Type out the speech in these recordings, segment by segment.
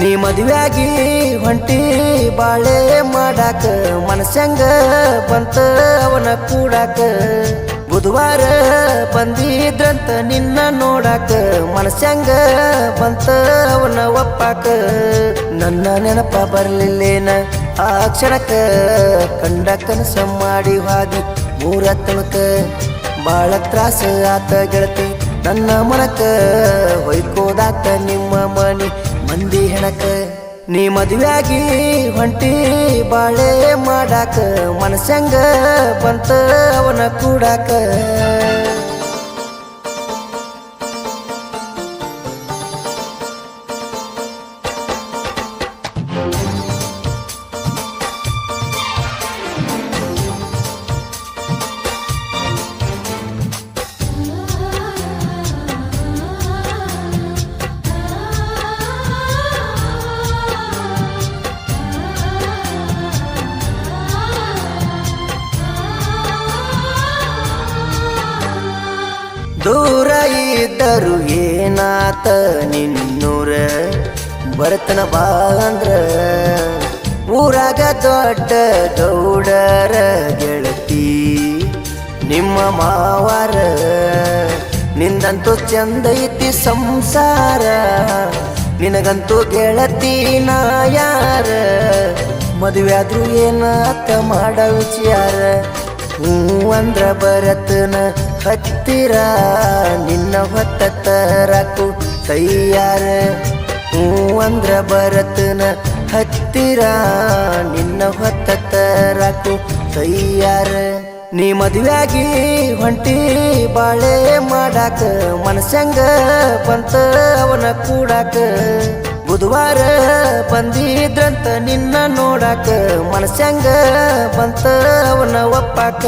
ನೀ ಮದುವೆಯಾಗಿ ಹೊಂಟಿ ಬಾಳೆ ಮಾಡಾಕ ಮನಸ್ಸಂಗ ಬಂತ ಅವನ ಕೂಡಾಕ ಬುಧವಾರ ಬಂದಿದ್ರಂತ ನಿನ್ನ ನೋಡಾಕ ಮನಸ್ಸಂಗ ಬಂತ ಅವನ ಒಪ್ಪಾಕ ನನ್ನ ನೆನಪ ಬರ್ಲಿಲ್ಲೇನ ಆ ಕ್ಷಣಕ್ಕ ಕಂಡ ಕನಸ ಮಾಡಿ ಹಾದಿ ಮೂರ ತನಕ ಬಾಳ ತ್ರಾಸ ಆತ ಗೆಳತಿ ನನ್ನ ಮನಕ ಹೊಯ್ಕೋದಾತ ನಿಮ್ಮ ಮನಿ ಮಂದಿ ಹೆಣಕ ನೀ ಮದುವೆಯಾಗಿ ಹೊಂಟಿ ಬಾಳೆ ಮಾಡಾಕ ಮನಸ್ಸಂಗ ಬಂತ ಅವನ ಕೂಡಾಕ ದೂರ ಇದ್ದರು ಏನಾತ ನಿನ್ನೂರ ಬರ್ತನ ಬಾ ಅಂದ್ರ ಊರಾಗ ದೊಡ್ಡ ಗೌಡರ ಗೆಳತಿ ನಿಮ್ಮ ಮಾವಾರ ನಿಂದಂತೂ ಚಂದ ಐತಿ ಸಂಸಾರ ನಿನಗಂತೂ ಗೆಳತಿ ನಾ ಯಾರ ಮದುವೆಯಾದ್ರೂ ಏನಾತ ಮಾಡ ವಿಚಾರ ಅಂದ್ರ ಬರತನ ಹತ್ತಿರ ನಿನ್ನ ಹೊತ್ತ ತರಕು ತಯ್ಯಾರ ಅಂದ್ರ ಬರತನ ಹತ್ತಿರ ನಿನ್ನ ಹೊತ್ತ ತರಕು ತಯ್ಯಾರ ನೀ ಮದುವೆಯಾಗಿ ಹೊಂಟಿ ಬಾಳೆ ಮಾಡಾಕ ಮನಸ್ಸಂಗ ಬಂತ ಅವನ ಕೂಡಾಕ ಬುಧವಾರ ಬಂದಿದ್ರಂತ ನಿನ್ನ ನೋಡಾಕ ಮನಸ್ಸಂಗ ಬಂತ ಅವನ ಒಪ್ಪಾಕ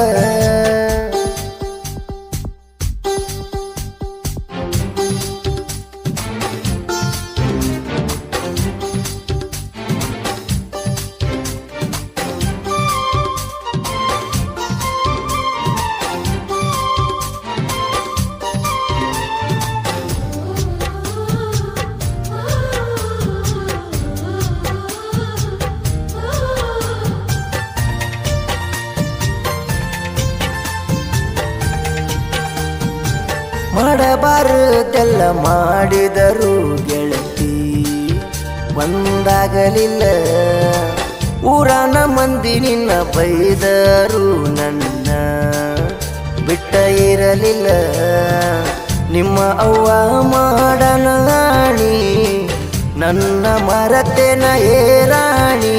ಮಾಡಬಾರದೆಲ್ಲ ಮಾಡಿದರು ಗೆಳತಿ ಒಂದಾಗಲಿಲ್ಲ ಊರಾನ ಮಂದಿ ನಿನ್ನ ಬೈದರು ನನ್ನ ಬಿಟ್ಟ ಇರಲಿಲ್ಲ ನಿಮ್ಮ ಅವ್ವ ಮಾಡನಾಣಿ ನನ್ನ ಮರತೇನ ಏರಾಣಿ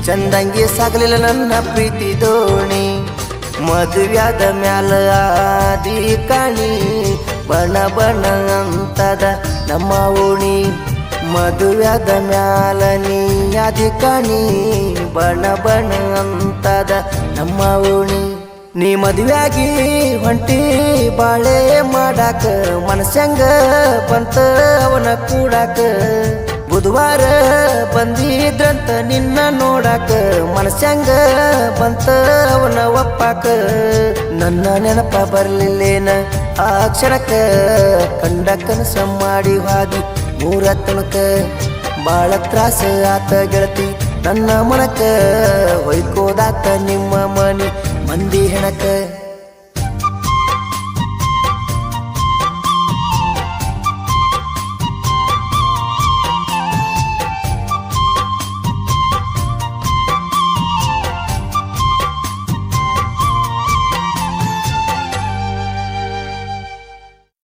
ಚಂದಂಗಿ ಸಾಗಲಿಲ್ಲ ನನ್ನ ಪ್ರೀತಿ ದೋಣಿ ಮದುವ್ಯಾದ ಮ್ಯಾಲ ಆದಿ ಕಾಣಿ ಬಣ ಬಣ ಅಂತದ ನಮ್ಮ ಓಣಿ ಮದುವ್ಯಾದ ಮ್ಯಾಲ ನೀ ಆದಿ ಕಾಣಿ ಬಣ ಬಣ ಅಂತದ ನಮ್ಮ ಓಣಿ ನೀ ಮದುವೆಯಾಗಿ ಹೊಂಟಿ ಬಾಳೆ ಮಾಡಾಕ ಮನಸ್ಸಂಗ ಬಂತ ಅವನ ಕೂಡಾಕ ಬುಧವಾರ ಬಂದಿದ್ರಂತ ನಿನ್ನ ನೋಡಾಕ ಮನಸ್ಸಂಗ ಬಂತ ಅವನ ಒಪ್ಪಾಕ ನನ್ನ ನೆನಪ ಬರ್ಲಿಲ್ಲೇನ ಆ ಕ್ಷಣಕ್ಕ ಕಂಡ ಕನಸ ಮಾಡಿ ಹಾದಿ ಮೂರ ತನಕ ಬಾಳ ತ್ರಾಸ ಆತ ಗೆಳತಿ ನನ್ನ ಮನಕ ಹೊಯ್ಕೋದಾತ ನಿಮ್ಮ ಮನಿ ಮಂದಿ ಹೆಣಕ